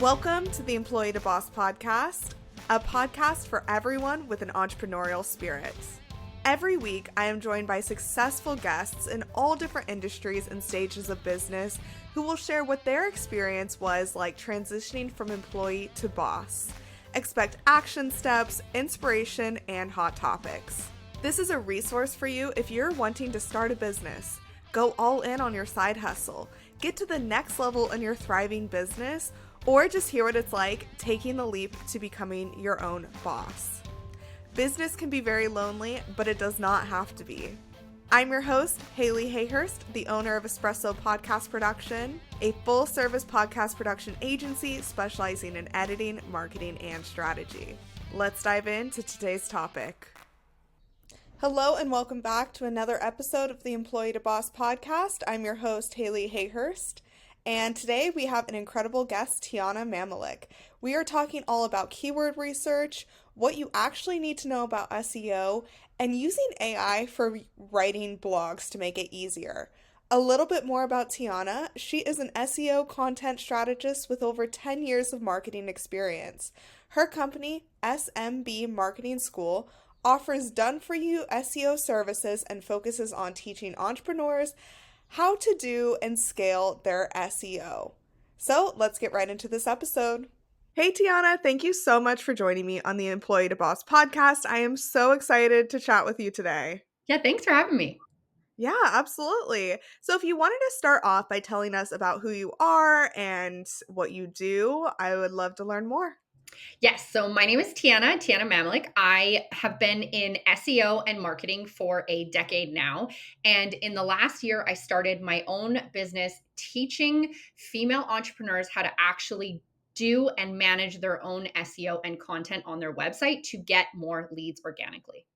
Welcome to the Employee to Boss podcast, a podcast for everyone with an entrepreneurial spirit. Every week, I am joined by successful guests in all different industries and stages of business who will share what their experience was like transitioning from employee to boss. Expect action steps, inspiration, and hot topics. This is a resource for you if you're wanting to start a business, go all in on your side hustle, get to the next level in your thriving business, or just hear what it's like taking the leap to becoming your own boss. Business can be very lonely, but it does not have to be. I'm your host, Hayleigh Hayhurst, the owner of Espresso Podcast Production, a full-service podcast production agency specializing in editing, marketing, and strategy. Let's dive into today's topic. Hello and welcome back to another episode of the Employee to Boss podcast. I'm your host, Hayleigh Hayhurst, and today we have an incredible guest, Tianna Mamalick. We are talking all about keyword research, what you actually need to know about SEO, and using AI for writing blogs to make it easier. A little bit more about Tianna. She is an SEO content strategist with over 10 years of marketing experience. Her company, SMB Marketing School, offers done-for-you SEO services and focuses on teaching entrepreneurs how to do and scale their SEO. So let's get right into this episode. Hey Tianna, thank you so much for joining me on the Employee to Boss podcast. I am so excited to chat with you today. Yeah, thanks for having me. Yeah, absolutely. So if you wanted to start off by telling us about who you are and what you do, I would love to learn more. Yes, so my name is Tianna Mamalick. I have been in SEO and marketing for a decade now. And in the last year, I started my own business teaching female entrepreneurs how to actually do and manage their own SEO and content on their website to get more leads organically.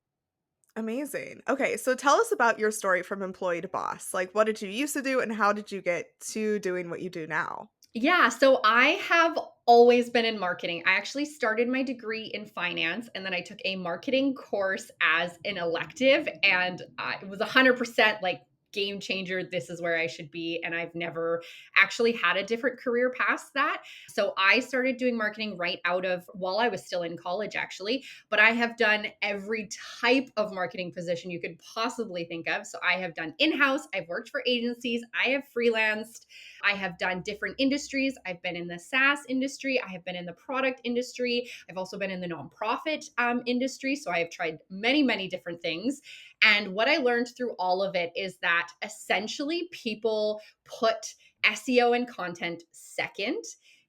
Amazing. Okay, so tell us about your story from employee to boss. Like, what did you used to do and how did you get to doing what you do now? Yeah, so I have always been in marketing. I actually started my degree in finance and then I took a marketing course as an elective and it was 100% like game changer. This is where I should be. And I've never actually had a different career past that. So I started doing marketing right out of while I was still in college, actually. But I have done every type of marketing position you could possibly think of. So I have done in house, I've worked for agencies, I have freelanced. I have done different industries. I've been in the SaaS industry. I have been in the product industry. I've also been in the nonprofit industry. So I have tried many, many different things. And what I learned through all of it is that essentially people put SEO and content second.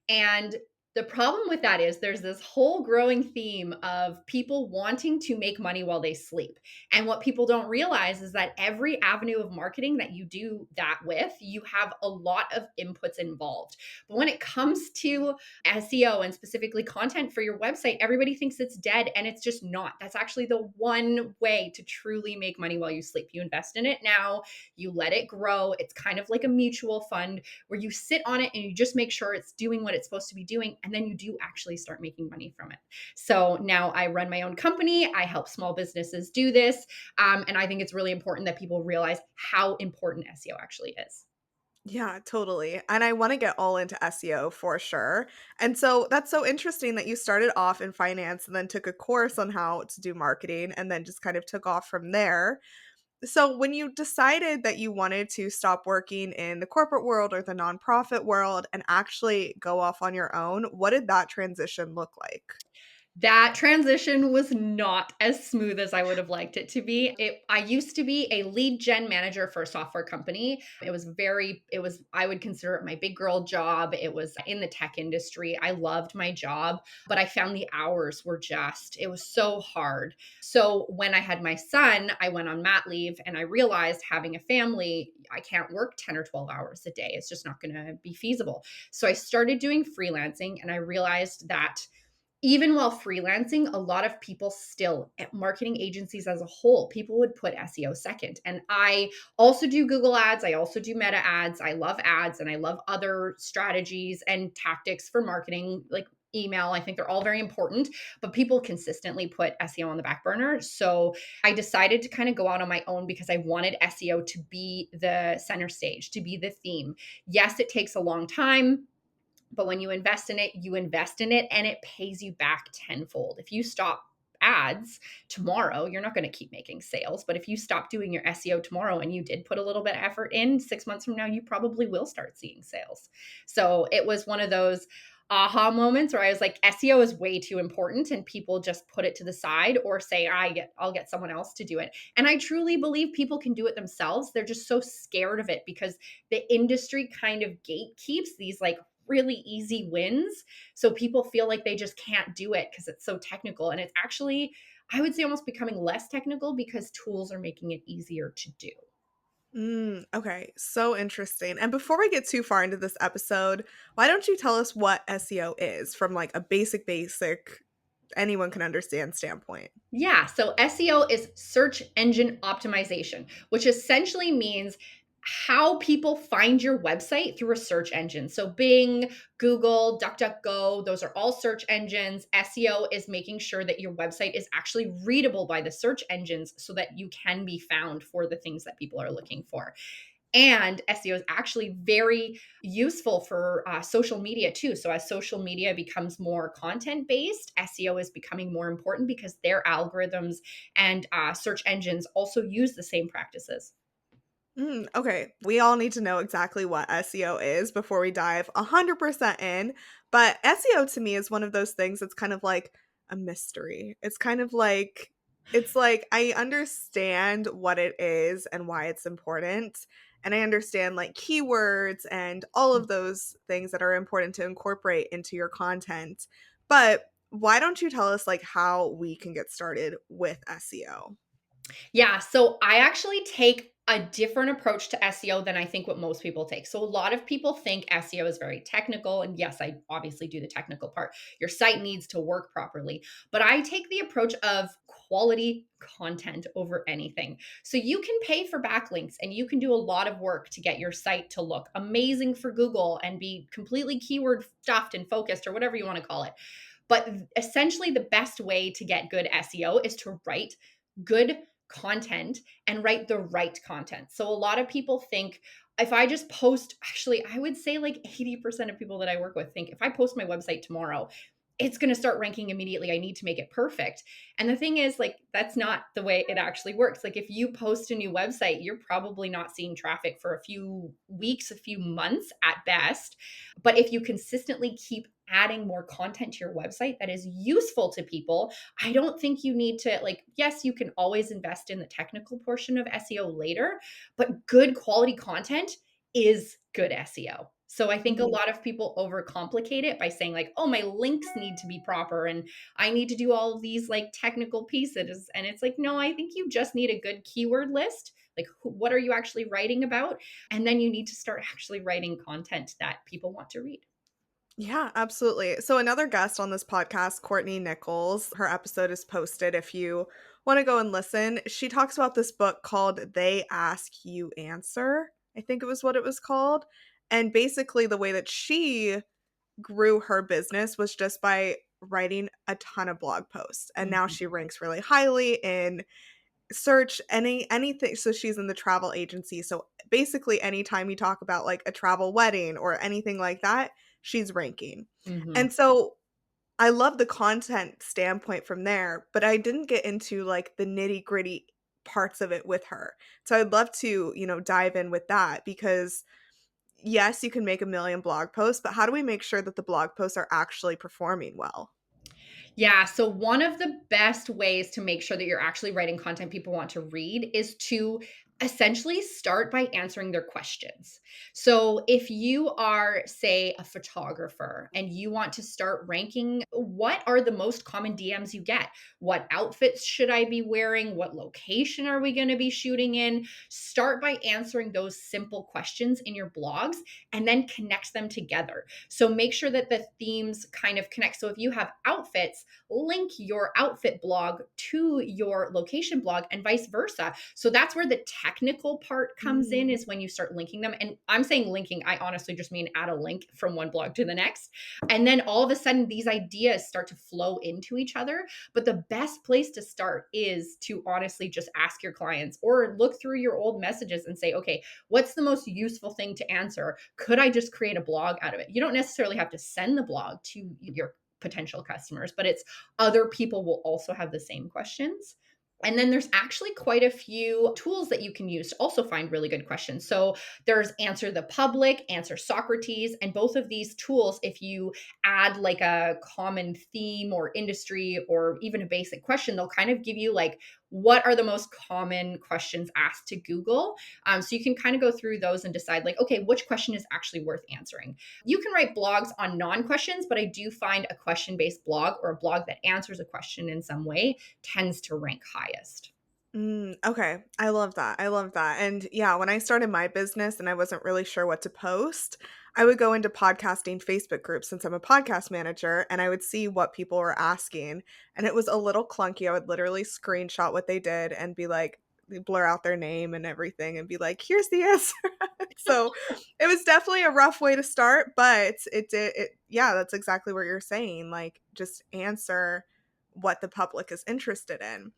And the problem with that is there's this whole growing theme of people wanting to make money while they sleep. And what people don't realize is that every avenue of marketing that you do that with, you have a lot of inputs involved. But when it comes to SEO and specifically content for your website, everybody thinks it's dead and it's just not. That's actually the one way to truly make money while you sleep. You invest in it now, you let it grow. It's kind of like a mutual fund where you sit on it and you just make sure it's doing what it's supposed to be doing. And then you do actually start making money from it. So now I run my own company. I help small businesses do this. And I think it's really important that people realize how important SEO actually is. Yeah, totally. And I want to get all into SEO for sure. And so that's so interesting that you started off in finance and then took a course on how to do marketing and then just kind of took off from there. So when you decided that you wanted to stop working in the corporate world or the nonprofit world and actually go off on your own, what did that transition look like? That transition was not as smooth as I would have liked it to be. I used to be a lead gen manager for a software company. I would consider it my big girl job. It was in the tech industry. I loved my job, but I found the hours it was so hard. So when I had my son, I went on mat leave and I realized having a family, I can't work 10 or 12 hours a day. It's just not going to be feasible. So I started doing freelancing and I realized that even while freelancing, a lot of people still at marketing agencies as a whole, people would put SEO second. And I also do Google ads. I also do meta ads. I love ads and I love other strategies and tactics for marketing, like email. I think they're all very important, but people consistently put SEO on the back burner. So I decided to kind of go out on my own because I wanted SEO to be the center stage, to be the theme. Yes, it takes a long time. But when you invest in it, you invest in it and it pays you back tenfold. If you stop ads tomorrow, you're not going to keep making sales. But if you stop doing your SEO tomorrow and you did put a little bit of effort in, 6 months from now, you probably will start seeing sales. So it was one of those aha moments where I was like, SEO is way too important, and people just put it to the side or say, I'll get someone else to do it. And I truly believe people can do it themselves. They're just so scared of it because the industry kind of gatekeeps these like really easy wins. So people feel like they just can't do it because it's so technical. And it's actually, I would say, almost becoming less technical because tools are making it easier to do. Okay, so interesting. And before we get too far into this episode, why don't you tell us what SEO is from like a basic anyone can understand standpoint? Yeah, so SEO is search engine optimization, which essentially means how people find your website through a search engine. So Bing, Google, DuckDuckGo, those are all search engines. SEO is making sure that your website is actually readable by the search engines so that you can be found for the things that people are looking for. And SEO is actually very useful for social media too. So as social media becomes more content based, SEO is becoming more important because their algorithms and search engines also use the same practices. Okay, we all need to know exactly what SEO is before we dive 100% in. But SEO to me is one of those things that's kind of like a mystery. It's like I understand what it is and why it's important. And I understand like keywords and all of those things that are important to incorporate into your content. But why don't you tell us like how we can get started with SEO? Yeah, so I actually take a different approach to SEO than I think what most people take. So a lot of people think SEO is very technical, and yes, I obviously do the technical part. Your site needs to work properly, but I take the approach of quality content over anything. So you can pay for backlinks and you can do a lot of work to get your site to look amazing for Google and be completely keyword stuffed and focused or whatever you want to call it. But essentially, the best way to get good SEO is to write good content and write the right content. So a lot of people think if I just post, actually, I would say like 80% of people that I work with think if I post my website tomorrow, it's going to start ranking immediately. I need to make it perfect. And the thing is, like, that's not the way it actually works. Like, if you post a new website, you're probably not seeing traffic for a few weeks, a few months at best. But if you consistently keep adding more content to your website that is useful to people, I don't think you need to, like, yes, you can always invest in the technical portion of SEO later, but good quality content is good SEO. So I think a lot of people overcomplicate it by saying like, oh, my links need to be proper and I need to do all of these like technical pieces. And it's like, no, I think you just need a good keyword list. Like, what are you actually writing about? And then you need to start actually writing content that people want to read. Yeah, absolutely. So another guest on this podcast, Courtney Nichols, her episode is posted if you want to go and listen. She talks about this book called They Ask You Answer. I think it was what it was called. And basically the way that she grew her business was just by writing a ton of blog posts. And now Mhm. she ranks really highly in search anything. So she's in the travel agency, so basically anytime you talk about like a travel wedding or anything like that, she's ranking. Mhm. And so I love the content standpoint from there, but I didn't get into like the nitty gritty parts of it with her. So I'd love to dive in with that, because yes, you can make a million blog posts, but how do we make sure that the blog posts are actually performing well? Yeah. So, one of the best ways to make sure that you're actually writing content people want to read is to essentially start by answering their questions. So, if you are, say, a photographer and you want to start ranking, what are the most common DMs you get? What outfits should I be wearing? What location are we going to be shooting in? Start by answering those simple questions in your blogs and then connect them together. So, make sure that the themes kind of connect. So, if you have outfits, link your outfit blog to your location blog and vice versa. So that's where the technical part comes in is when you start linking them. And I'm saying linking, I honestly just mean add a link from one blog to the next. And then all of a sudden, these ideas start to flow into each other. But the best place to start is to honestly just ask your clients or look through your old messages and say, okay, what's the most useful thing to answer? Could I just create a blog out of it? You don't necessarily have to send the blog to your potential customers, but it's other people will also have the same questions. And then there's actually quite a few tools that you can use to also find really good questions. So there's Answer the Public, Answer Socrates, and both of these tools, if you add like a common theme or industry or even a basic question, they'll kind of give you like, what are the most common questions asked to Google? So you can kind of go through those and decide like, okay, which question is actually worth answering? You can write blogs on non-questions, but I do find a question-based blog or a blog that answers a question in some way tends to rank highest. Okay. I love that. I love that. And yeah, when I started my business and I wasn't really sure what to post, I would go into podcasting Facebook groups since I'm a podcast manager and I would see what people were asking. And it was a little clunky. I would literally screenshot what they did and be like, blur out their name and everything and be like, here's the answer. So it was definitely a rough way to start, but yeah, that's exactly what you're saying. Like, just answer what the public is interested in.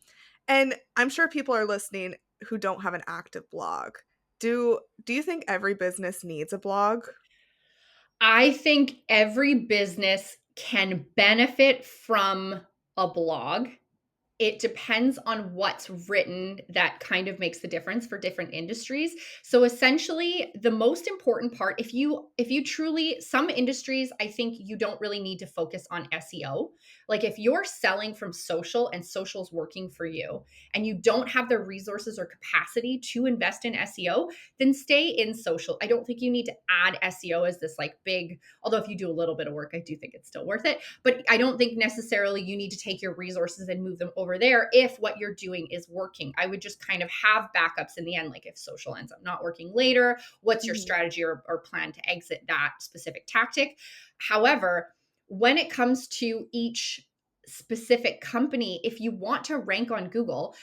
And I'm sure people are listening who don't have an active blog. Do you think every business needs a blog? I think every business can benefit from a blog. It depends on what's written that kind of makes the difference for different industries. So essentially, the most important part, if you truly, some industries, I think you don't really need to focus on SEO. Like if you're selling from social and social's working for you and you don't have the resources or capacity to invest in SEO, then stay in social. I don't think you need to add SEO as this like big, although if you do a little bit of work, I do think it's still worth it. But I don't think necessarily you need to take your resources and move them over there if what you're doing is working. I would just kind of have backups in the end. Like if social ends up not working later, what's your Mhm. strategy or plan to exit that specific tactic? However, when it comes to each specific company, if you want to rank on Google,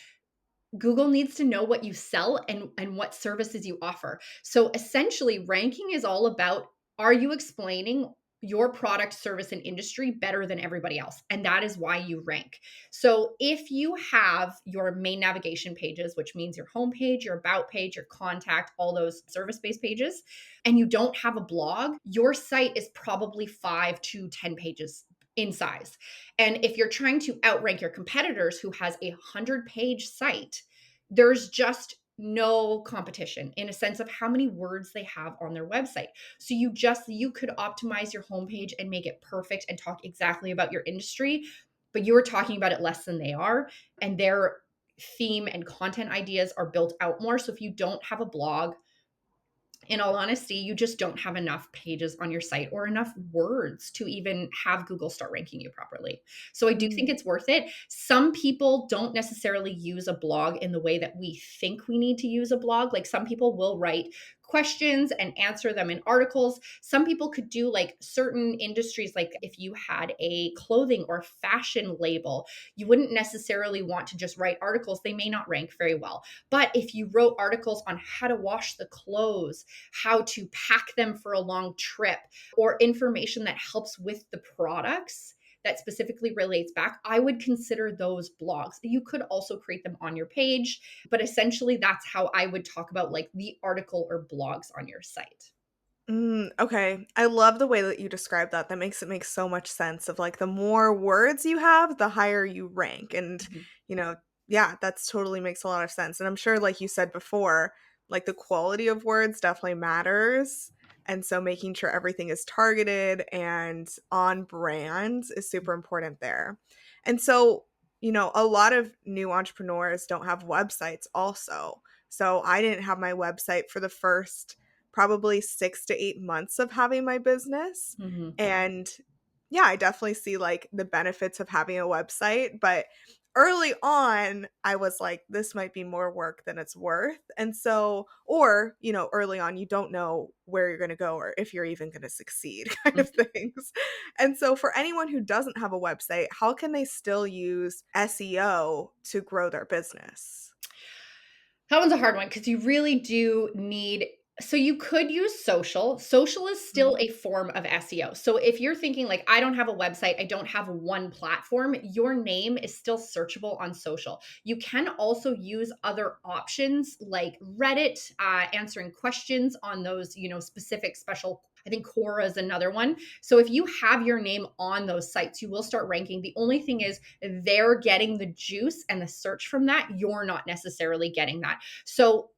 Google needs to know what you sell and what services you offer. So essentially, ranking is all about, are you explaining your product, service, and industry better than everybody else? And that is why you rank. So if you have your main navigation pages, which means your homepage, your about page, your contact, all those service-based pages, and you don't have a blog, your site is probably 5 to 10 pages in size. And if you're trying to outrank your competitors who has a 100-page site, there's just no competition in a sense of how many words they have on their website. So you could optimize your homepage and make it perfect and talk exactly about your industry, but you're talking about it less than they are, and their theme and content ideas are built out more. So if you don't have a blog, in all honesty, you just don't have enough pages on your site or enough words to even have Google start ranking you properly. So I do think Mm. it's worth it. Some people don't necessarily use a blog in the way that we think we need to use a blog. Like some people will write questions and answer them in articles. Some people could do like certain industries, like if you had a clothing or fashion label, you wouldn't necessarily want to just write articles. They may not rank very well. But if you wrote articles on how to wash the clothes, how to pack them for a long trip, or information that helps with the products that specifically relates back, I would consider those blogs. You could also create them on your page, but essentially that's how I would talk about like the article or blogs on your site. Okay. I love the way that you describe that. That makes it make so much sense of like the more words you have, the higher you rank. And, Mhm. you know, yeah, that's totally makes a lot of sense. And I'm sure, like you said before, like the quality of words definitely matters. And so making sure everything is targeted and on brand is super important there. And so, a lot of new entrepreneurs don't have websites also. So I didn't have my website for the first probably 6 to 8 months of having my business. Mhm. And yeah, I definitely see like the benefits of having a website. But early on, I was like, this might be more work than it's worth. And so, or, early on, you don't know where you're going to go or if you're even going to succeed, kind of things. And so, for anyone who doesn't have a website, how can they still use SEO to grow their business? That one's a hard one because you really do need, so you could use social. Social is still Mhm. a form of SEO. So if you're thinking like, I don't have a website, I don't have one platform, your name is still searchable on social. You can also use other options like Reddit, answering questions on those, specific special. I think Quora is another one. So if you have your name on those sites, you will start ranking. The only thing is they're getting the juice and the search from that. You're not necessarily getting that. So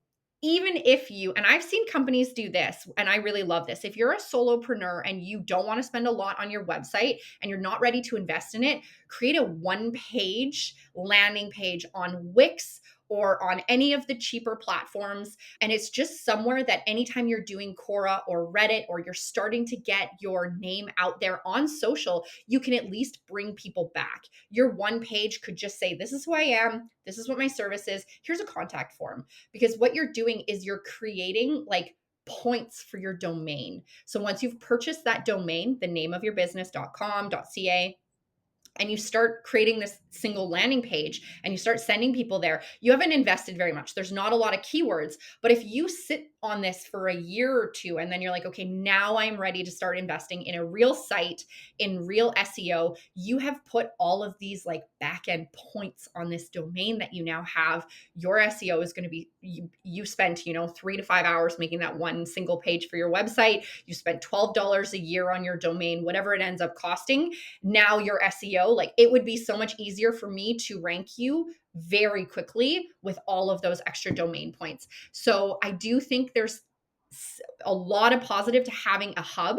even if you, and I've seen companies do this, and I really love this. If you're a solopreneur and you don't want to spend a lot on your website and you're not ready to invest in it, create a one-page landing page on Wix or on any of the cheaper platforms. And it's just somewhere that anytime you're doing Quora or Reddit, or you're starting to get your name out there on social, you can at least bring people back. Your one page could just say, this is who I am. This is what my service is. Here's a contact form. Because what you're doing is you're creating like points for your domain. So once you've purchased that domain, the name of your business.com.ca, and you start creating this single landing page and you start sending people there, you haven't invested very much. There's not a lot of keywords. But if you sit on this for a year or two and then you're like, okay, now I'm ready to start investing in a real site, in real SEO, you have put all of these like back end points on this domain that you now have. Your SEO is going to be, you spent, 3 to 5 hours making that one single page for your website. You spent $12 a year on your domain, whatever it ends up costing. Now your SEO, like it would be so much easier for me to rank you very quickly with all of those extra domain points. So I do think there's a lot of positive to having a hub.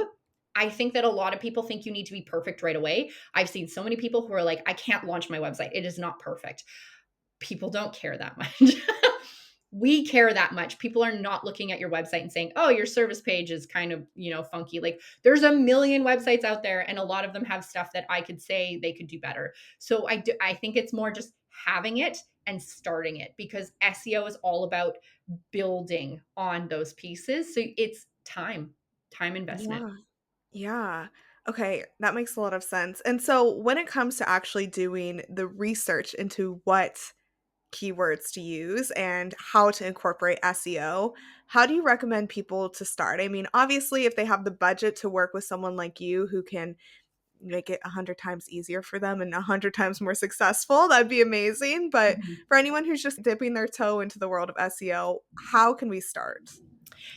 I think that a lot of people think you need to be perfect right away. I've seen so many people who are like, I can't launch my website. It is not perfect. People don't care that much. We care that much. People are not looking at your website and saying, oh, your service page is kind of, funky. Like there's a million websites out there and a lot of them have stuff that I could say they could do better. So I think it's more just having it and starting it, because SEO is all about building on those pieces. So it's time investment. Yeah. Yeah. Okay, that makes a lot of sense. And so when it comes to actually doing the research into what keywords to use and how to incorporate SEO, how do you recommend people to start? I mean, obviously, if they have the budget to work with someone like you who can make it 100 times easier for them and 100 times more successful, that'd be amazing. But Mhm. for anyone who's just dipping their toe into the world of SEO, how can we start?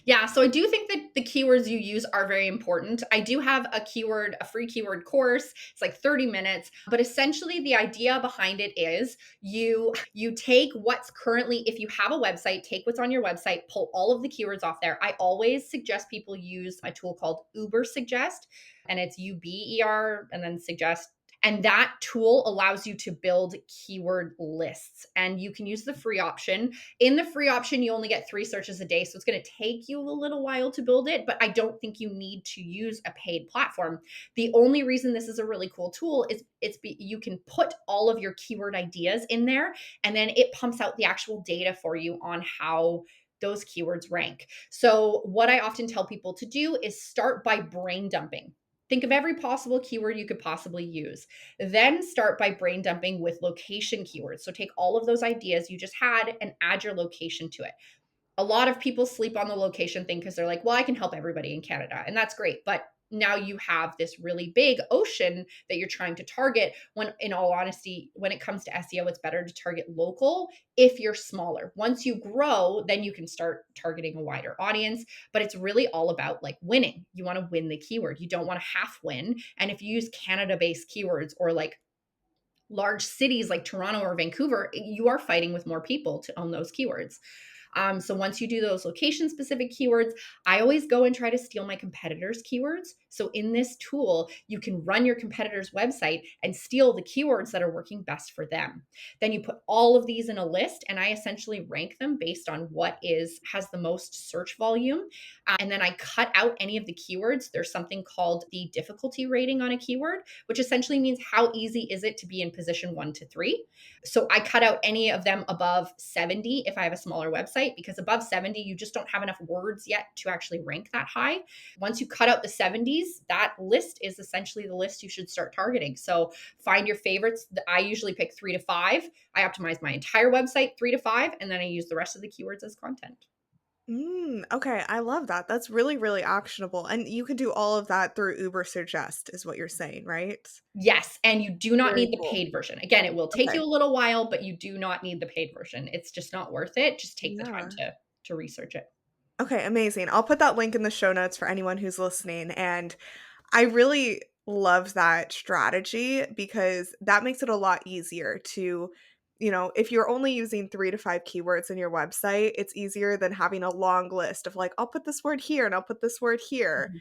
Yeah, so I do think that the keywords you use are very important. I do have a free keyword course. It's like 30 minutes, but essentially the idea behind it is you take what's currently, if you have a website, take what's on your website, pull all of the keywords off there. I always suggest people use a tool called UberSuggest, and it's UBER and then suggest. And that tool allows you to build keyword lists, and you can use the free option. In the free option, you only get 3 searches a day. So it's going to take you a little while to build it, but I don't think you need to use a paid platform. The only reason this is a really cool tool is you can put all of your keyword ideas in there, and then it pumps out the actual data for you on how those keywords rank. So what I often tell people to do is start by brain dumping. Think of every possible keyword you could possibly use. Then start by brain dumping with location keywords. So take all of those ideas you just had and add your location to it. A lot of people sleep on the location thing because they're like, well, I can help everybody in Canada. And that's great. But now you have this really big ocean that you're trying to target, when in all honesty, when it comes to SEO, it's better to target local if you're smaller. Once you grow, then you can start targeting a wider audience. But it's really all about like winning. You want to win the keyword. You don't want to half win. And if you use Canada-based keywords or like large cities like Toronto or Vancouver, you are fighting with more people to own those keywords. So once you do those location specific keywords, I always go and try to steal my competitors' keywords. So in this tool, you can run your competitor's website and steal the keywords that are working best for them. Then you put all of these in a list, and I essentially rank them based on what has the most search volume. And then I cut out any of the keywords. There's something called the difficulty rating on a keyword, which essentially means how easy is it to be in position 1 to 3. So I cut out any of them above 70 if I have a smaller website. website, because above 70, you just don't have enough words yet to actually rank that high. Once you cut out the 70s, that list is essentially the list you should start targeting. So find your favorites. I usually pick 3 to 5. I optimize my entire website 3 to 5, and then I use the rest of the keywords as content. Okay, I love that. That's really, really actionable. And you can do all of that through UberSuggest, is what you're saying, right? Yes, and you do not Very need the cool. paid version. Again, it will take Okay. you a little while, but you do not need the paid version. It's just not worth it. Just take the time Yeah. to research it. Okay, amazing. I'll put that link in the show notes for anyone who's listening. And I really love that strategy because that makes it a lot easier to, if you're only using 3 to 5 keywords in your website, it's easier than having a long list of like, I'll put this word here and I'll put this word here. Mhm.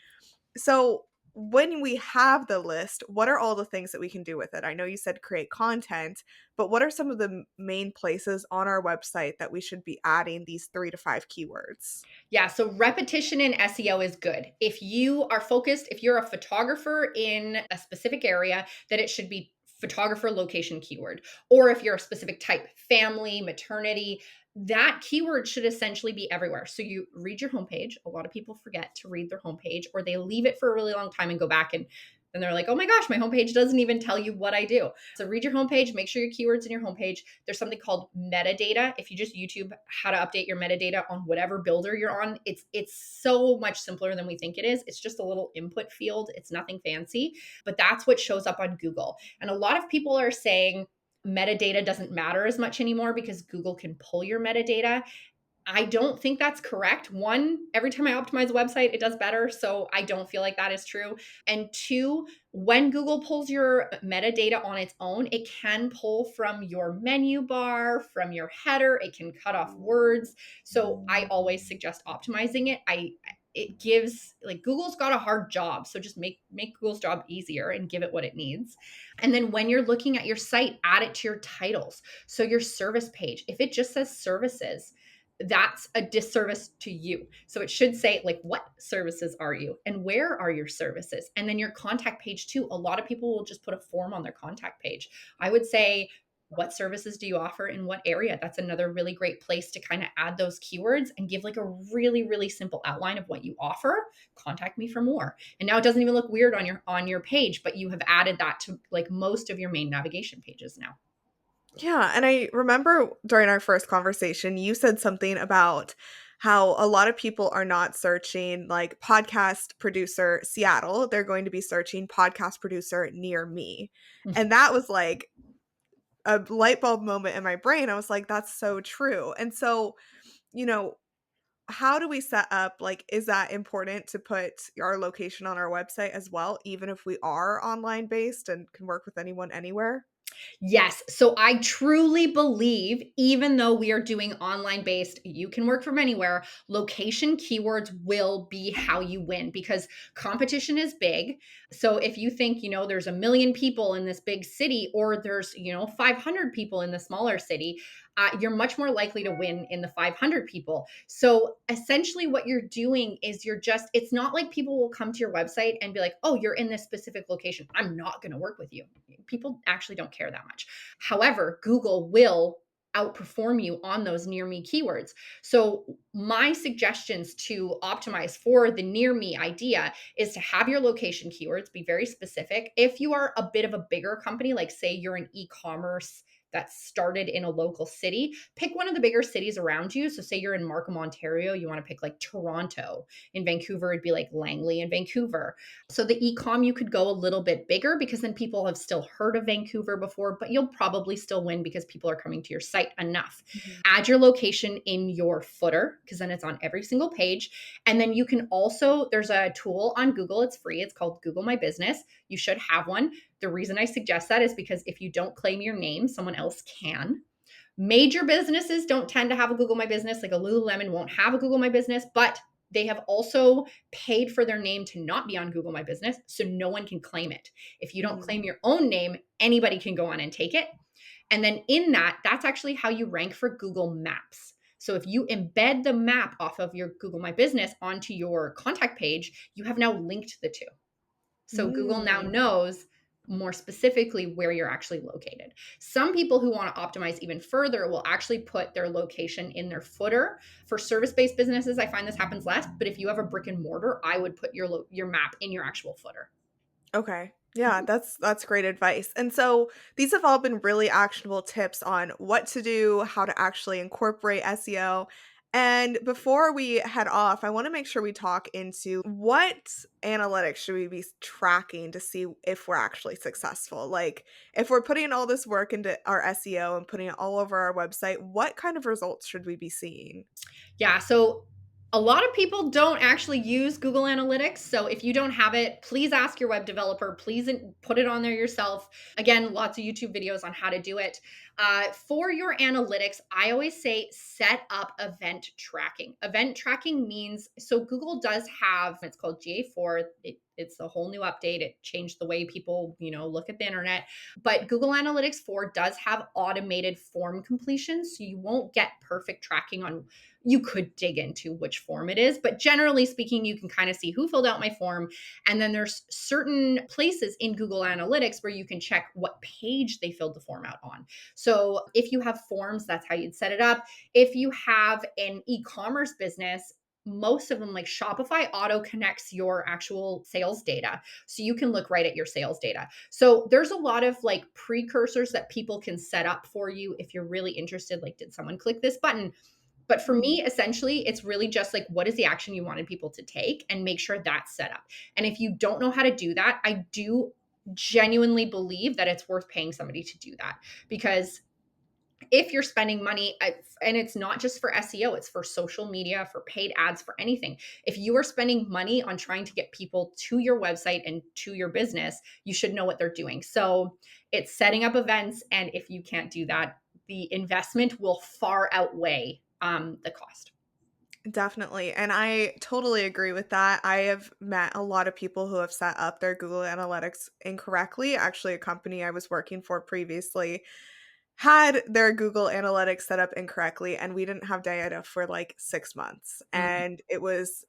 So, when we have the list, what are all the things that we can do with it? I know you said create content, but what are some of the main places on our website that we should be adding these 3 to 5 keywords? Yeah, so repetition in SEO is good. If you are focused, if you're a photographer in a specific area, then it should be photographer location keyword. Or if you're a specific type, family, maternity, that keyword should essentially be everywhere. So you read your homepage. A lot of people forget to read their homepage, or they leave it for a really long time and go back and they're like, oh my gosh, my homepage doesn't even tell you what I do. So read your homepage, make sure your keywords in your homepage. There's something called metadata. If you just YouTube how to update your metadata on whatever builder you're on, it's so much simpler than we think it is. It's just a little input field. It's nothing fancy, but that's what shows up on Google. And a lot of people are saying metadata doesn't matter as much anymore because Google can pull your metadata. I don't think that's correct. One, every time I optimize a website, it does better. So I don't feel like that is true. And two, when Google pulls your metadata on its own, it can pull from your menu bar, from your header, it can cut off words. So I always suggest optimizing it. It gives, like, Google's got a hard job, so just make Google's job easier and give it what it needs. And then when you're looking at your site, add it to your titles. So your service page, if it just says services, that's a disservice to you. So it should say, like, what services are you and where are your services? And then your contact page too. A lot of people will just put a form on their contact page. I would say, what services do you offer in what area? That's another really great place to kind of add those keywords and give like a really, really simple outline of what you offer. Contact me for more. And now it doesn't even look weird on your page, but you have added that to like most of your main navigation pages now. Yeah, and I remember during our first conversation, you said something about how a lot of people are not searching like podcast producer Seattle. They're going to be searching podcast producer near me. And that was like a light bulb moment in my brain. I was like, that's so true. And so, you know, how do we set up like is that important to put our location on our website as well, even if we are online based and can work with anyone anywhere? Yes. So I truly believe, even though we are doing online based, you can work from anywhere, location keywords will be how you win because competition is big. So if you think, there's a million people in this big city or there's, 500 people in the smaller city, you're much more likely to win in the 500 people. So essentially, what you're doing is it's not like people will come to your website and be like, oh, you're in this specific location. I'm not going to work with you. People actually don't care that much. However, Google will outperform you on those near me keywords. So my suggestions to optimize for the near me idea is to have your location keywords be very specific. If you are a bit of a bigger company, like say you're an e-commerce that started in a local city, pick one of the bigger cities around you. So say you're in Markham, Ontario, you want to pick like Toronto. In Vancouver, it'd be like Langley in Vancouver. So the e-com, you could go a little bit bigger because then people have still heard of Vancouver before, but you'll probably still win because people are coming to your site enough. Mhm. Add your location in your footer because then it's on every single page. And then you can also, there's a tool on Google, it's free. It's called Google My Business. You should have one. The reason I suggest that is because if you don't claim your name, someone else can. Major businesses don't tend to have a Google My Business, like a Lululemon won't have a Google My Business, but they have also paid for their name to not be on Google My Business, so no one can claim it. If you don't Mhm. claim your own name, anybody can go on and take it. And then in that's actually how you rank for Google Maps. So if you embed the map off of your Google My Business onto your contact page, you have now linked the two. So Google now Mm. knows more specifically where you're actually located. Some people who want to optimize even further will actually put their location in their footer. For service-based businesses, I find this happens less, but if you have a brick and mortar, I would put your map in your actual footer. Okay. Yeah, that's great advice. And so these have all been really actionable tips on what to do, how to actually incorporate SEO. And before we head off, I want to make sure we talk into what analytics should we be tracking to see if we're actually successful. Like if we're putting all this work into our SEO and putting it all over our website, what kind of results should we be seeing? Yeah, so a lot of people don't actually use Google Analytics. So if you don't have it, please ask your web developer. Please put it on there yourself. Again, lots of YouTube videos on how to do it. For your analytics, I always say set up event tracking. Event tracking means, so Google does have, it's called GA4. It's a whole new update. It changed the way people, look at the internet. But Google Analytics 4 does have automated form completion. So you won't get perfect tracking on, you could dig into which form it is, but generally speaking, you can kind of see who filled out my form. And then there's certain places in Google Analytics where you can check what page they filled the form out on. So if you have forms, that's how you'd set it up. If you have an e-commerce business, most of them, like Shopify, auto connects your actual sales data. So you can look right at your sales data. So there's a lot of like precursors that people can set up for you if you're really interested. Like, did someone click this button? But for Mhm. me, essentially, it's really just like, what is the action you wanted people to take, and make sure that's set up. And if you don't know how to do that, I do genuinely believe that it's worth paying somebody to do that, because if you're spending money, and it's not just for SEO, it's for social media, for paid ads, for anything. If you are spending money on trying to get people to your website and to your business, you should know what they're doing. So it's setting up events. And if you can't do that, the investment will far outweigh the cost. Definitely. And I totally agree with that. I have met a lot of people who have set up their Google Analytics incorrectly. Actually, a company I was working for previously had their Google Analytics set up incorrectly, and we didn't have data for like 6 months. Mm, And it was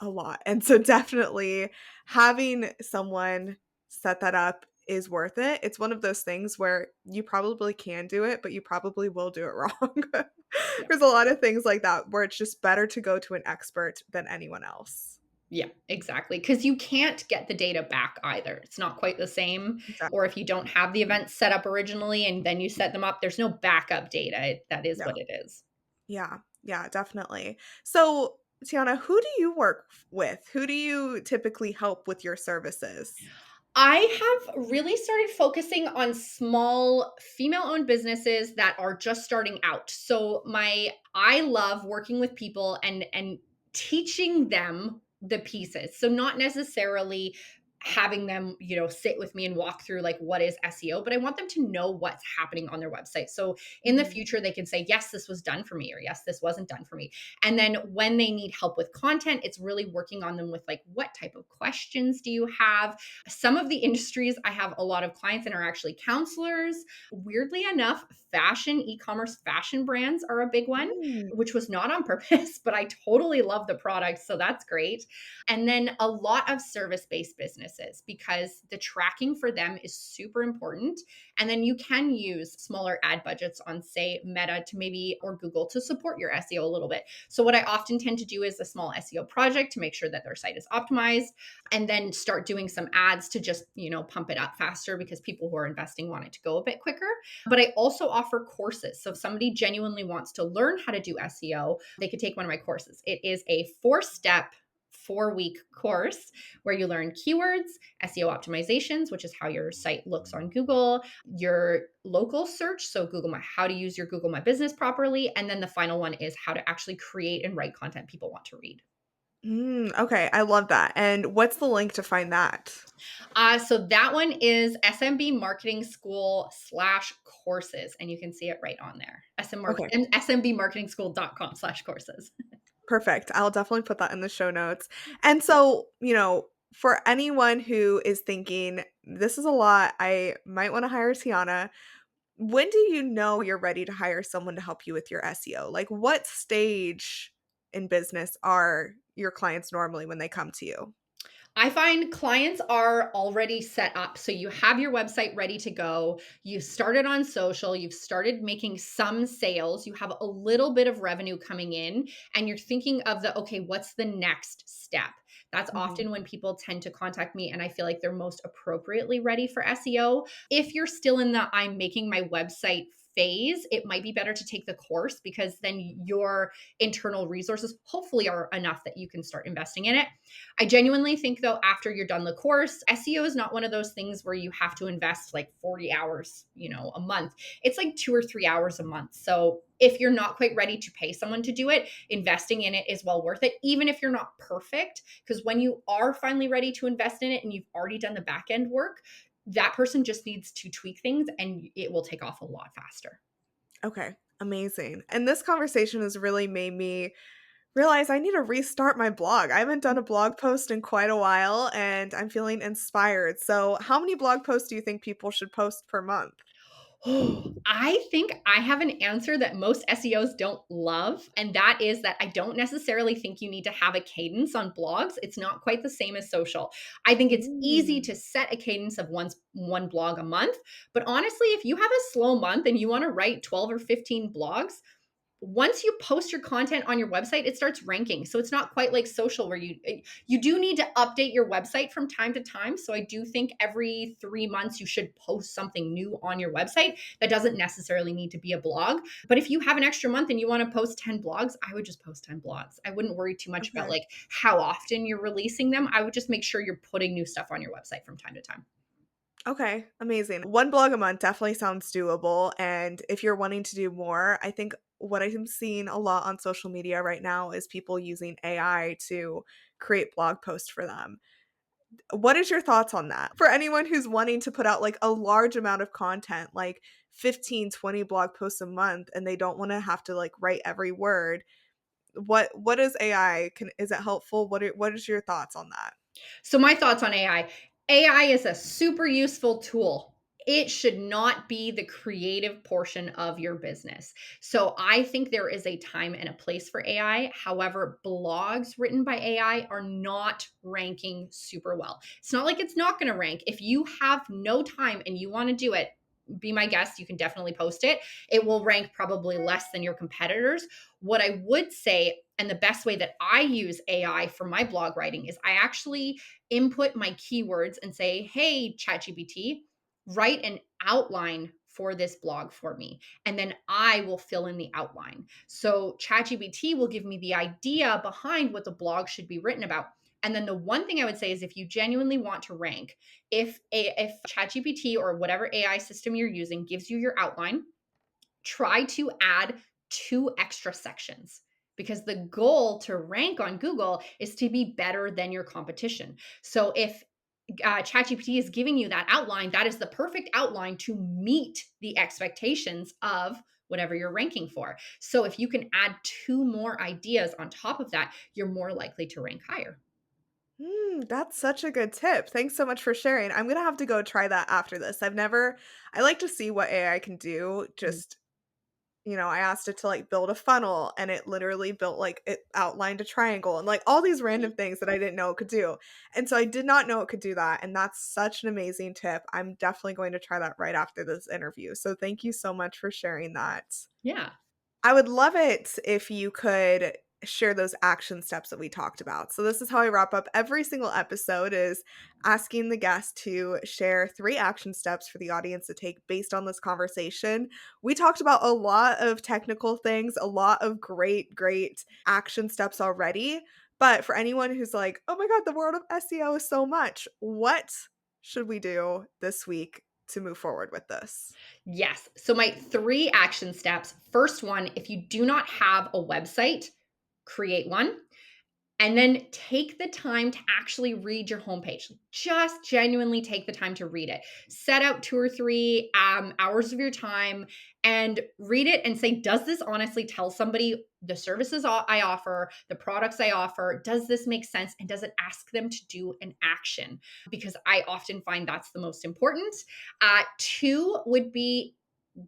a lot. And so definitely having someone set that up is worth it. It's one of those things where you probably can do it, but you probably will do it wrong. yeah. There's a lot of things like that where it's just better to go to an expert than anyone else. Yeah, exactly. Because you can't get the data back either. It's not quite the same. Or Exactly. if you don't have the events set up originally and then you set them up, there's no backup data. That is Yeah. what it is. Yeah. Yeah, definitely. So, Tiana, who do you work with? Who do you typically help with your services? I have really started focusing on small female-owned businesses that are just starting out. So I love working with people and teaching them the pieces. So not necessarily having them, sit with me and walk through like what is SEO, but I want them to know what's happening on their website. So in the Mhm. future they can say, yes, this was done for me, or yes, this wasn't done for me. And then when they need help with content, it's really working on them with like, what type of questions do you have? Some of the industries I have a lot of clients in are actually counselors. Weirdly enough, e-commerce fashion brands are a big one, Mm. which was not on purpose, but I totally love the product. So that's great. And then a lot of service based businesses, because the tracking for them is super important. And then you can use smaller ad budgets on, say, Meta to maybe, or Google to support your SEO a little bit. So, what I often tend to do is a small SEO project to make sure that their site is optimized, and then start doing some ads to just, pump it up faster, because people who are investing want it to go a bit quicker. But I also offer courses. So if somebody genuinely wants to learn how to do SEO, they could take one of my courses. It is a 4-step 4-week course where you learn keywords, SEO optimizations, which is how your site looks on Google, your local search, so how to use your Google My Business properly, and then the final one is how to actually create and write content people want to read. Okay, I love that. And what's the link to find that? So that one is SMB Marketing School / courses, and you can see it right on there. Okay, SMBmarketingschool.com/courses. perfect. I'll definitely put that in the show notes. And so, for anyone who is thinking, this is a lot, I might want to hire Tiana, when do you know you're ready to hire someone to help you with your SEO? Like, what stage in business are your clients normally when they come to you? I find clients are already set up. So you have your website ready to go. You started on social, you've started making some sales, you have a little bit of revenue coming in, and you're thinking of okay, what's the next step? That's Mhm. often when people tend to contact me, and I feel like they're most appropriately ready for SEO. If you're still in the I'm making my website phase, it might be better to take the course because then your internal resources hopefully are enough that you can start investing in it. I genuinely think though, after you're done the course, SEO is not one of those things where you have to invest like 40 hours, a month. It's like 2 or 3 hours a month. So if you're not quite ready to pay someone to do it, investing in it is well worth it, even if you're not perfect. Because when you are finally ready to invest in it and you've already done the back end work, that person just needs to tweak things and it will take off a lot faster. Okay, amazing. And this conversation has really made me realize I need to restart my blog. I haven't done a blog post in quite a while and I'm feeling inspired. So, how many blog posts do you think people should post per month? Oh, I think I have an answer that most SEOs don't love. And that is that I don't necessarily think you need to have a cadence on blogs. It's not quite the same as social. I think it's easy Mm. to set a cadence of one blog a month. But honestly, if you have a slow month and you want to write 12 or 15 blogs, once you post your content on your website, it starts ranking. So it's not quite like social where you do need to update your website from time to time. So I do think every 3 months you should post something new on your website. That doesn't necessarily need to be a blog. But if you have an extra month and you want to post 10 blogs, I would just post 10 blogs. I wouldn't worry too much about Okay. like how often you're releasing them. I would just make sure you're putting new stuff on your website from time to time. Okay, amazing. One blog a month definitely sounds doable. And if you're wanting to do more, I think what I'm seeing a lot on social media right now is people using AI to create blog posts for them. What is your thoughts on that? For anyone who's wanting to put out like a large amount of content, like 15, 20 blog posts a month, and they don't want to have to like write every word, what is AI? Is it helpful? What is your thoughts on that? So, my thoughts on AI. AI is a super useful tool. It should not be the creative portion of your business. So, I think there is a time and a place for AI. However, blogs written by AI are not ranking super well. It's not like it's not going to rank. If you have no time and you want to do it, be my guest. You can definitely post it. It will rank probably less than your competitors. What I would say, and the best way that I use AI for my blog writing, is I actually input my keywords and say, hey, Chat GPT, write an outline for this blog for me. And then I will fill in the outline. So ChatGPT will give me the idea behind what the blog should be written about. And then the one thing I would say is if you genuinely want to rank, if ChatGPT or whatever AI system you're using gives you your outline, try to add 2 extra sections because the goal to rank on Google is to be better than your competition. So if ChatGPT is giving you that outline, that is the perfect outline to meet the expectations of whatever you're ranking for. So if you can add 2 more ideas on top of that, you're more likely to rank higher. That's such a good tip. Thanks so much for sharing. I'm gonna have to go try that after this. I like to see what AI can do. Just, I asked it to like build a funnel and it literally built like it outlined a triangle and like all these random things that I didn't know it could do. And so I did not know it could do that. And that's such an amazing tip. I'm definitely going to try that right after this interview. So thank you so much for sharing that. Yeah. I would love it if you could share those action steps that we talked about. So this is how I wrap up every single episode is asking the guest to share 3 action steps for the audience to take based on this conversation. We talked about a lot of technical things, a lot of great action steps already, but for anyone who's like, "Oh my god, the world of SEO is so much." What should we do this week to move forward with this? Yes. So, my 3 action steps: first one, if you do not have a website, create one. And then take the time to actually read your homepage. Just genuinely take the time to read it. Set out 2 or 3 hours of your time and read it and say, does this honestly tell somebody the services I offer, the products I offer? Does this make sense? And does it ask them to do an action? Because I often find that's the most important. 2 would be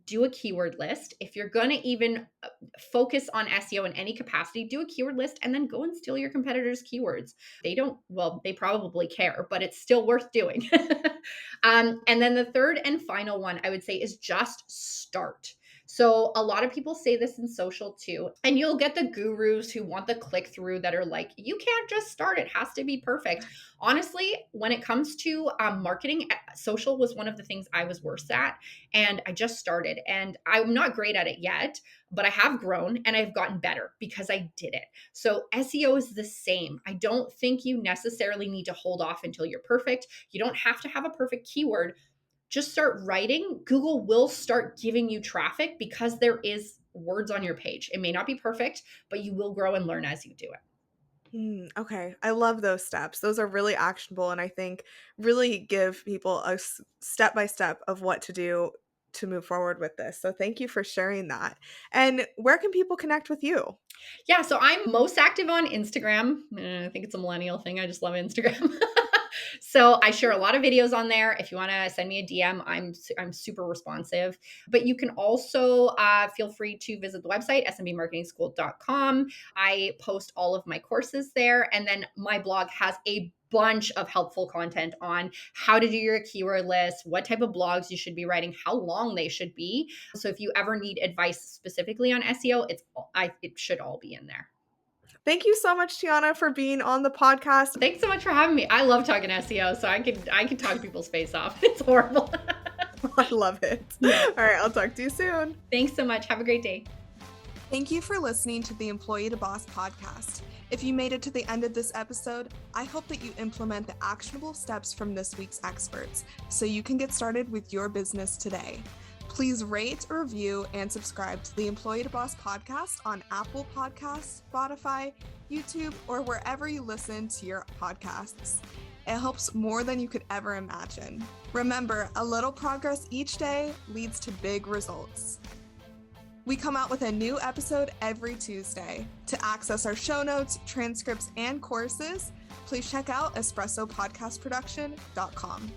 do a keyword list. If you're going to even focus on SEO in any capacity, do a keyword list and then go and steal your competitors' keywords. They probably care, but it's still worth doing. And then the third and final one I would say is just start. So a lot of people say this in social too, and you'll get the gurus who want the click through that are like, you can't just start, it has to be perfect. Honestly, when it comes to marketing, social was one of the things I was worse at, and I just started, and I'm not great at it yet, but I have grown and I've gotten better because I did it. So SEO is the same. I don't think you necessarily need to hold off until you're perfect. You don't have to have a perfect keyword. Just start writing. Google will start giving you traffic because there is words on your page. It may not be perfect, but you will grow and learn as you do it. Okay. I love those steps. Those are really actionable, and I think really give people a step by step of what to do to move forward with this. So thank you for sharing that. And where can people connect with you? Yeah, so I'm most active on Instagram. I think it's a millennial thing. I just love Instagram. So I share a lot of videos on there. If you want to send me a DM, I'm super responsive. But you can also feel free to visit the website, smbmarketingschool.com. I post all of my courses there. And then my blog has a bunch of helpful content on how to do your keyword list, what type of blogs you should be writing, how long they should be. So if you ever need advice specifically on SEO, it should all be in there. Thank you so much, Tianna, for being on the podcast. Thanks so much for having me. I love talking SEO, so I can talk people's face off. It's horrible. I love it. Yeah. All right, I'll talk to you soon. Thanks so much. Have a great day. Thank you for listening to the Employee to Boss podcast. If you made it to the end of this episode, I hope that you implement the actionable steps from this week's experts so you can get started with your business today. Please rate, review, and subscribe to the Employee to Boss podcast on Apple Podcasts, Spotify, YouTube, or wherever you listen to your podcasts. It helps more than you could ever imagine. Remember, a little progress each day leads to big results. We come out with a new episode every Tuesday. To access our show notes, transcripts, and courses, please check out espressopodcastproduction.com.